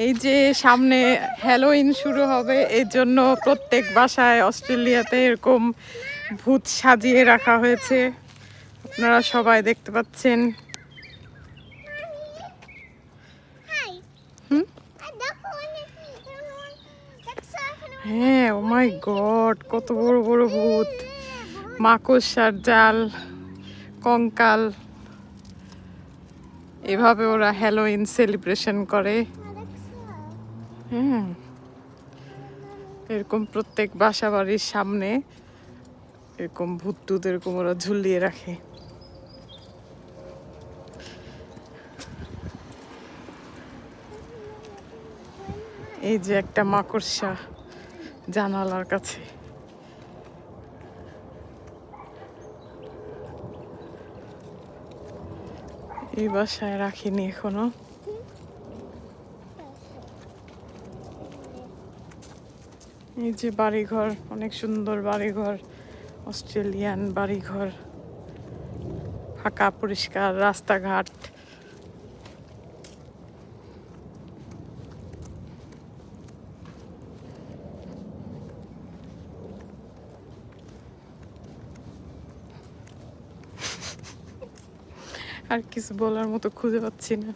এই যে সামনে হ্যালোইন শুরু হবে, এই জন্য প্রত্যেক বাসায় অস্ট্রেলিয়াতে এরকম ভূত সাজিয়ে রাখা হয়েছে। আপনারা সবাই দেখতে পাচ্ছেন। হ্যাঁ, ও মাই গড, কত বড় বড় ভূত, মাকড়সার জাল, কঙ্কাল। এভাবে ওরা হ্যালোইন সেলিব্রেশন করে। হ্যাঁ, এরকম প্রত্যেক বাসা বাড়ির সামনে এরকম ভূত টুত এরকম ওরা ঝুলিয়ে রাখে। এই যে একটা মাকড়সা জানালার কাছে। এই বাসায় রাখিনি এখনো। এই যে বাড়িঘর, অনেক সুন্দর বাড়িঘর, অস্ট্রেলিয়ান বাড়িঘর, ফাঁকা পরিষ্কার রাস্তাঘাট। আর কিছু বলার মতো খুঁজে পাচ্ছি না।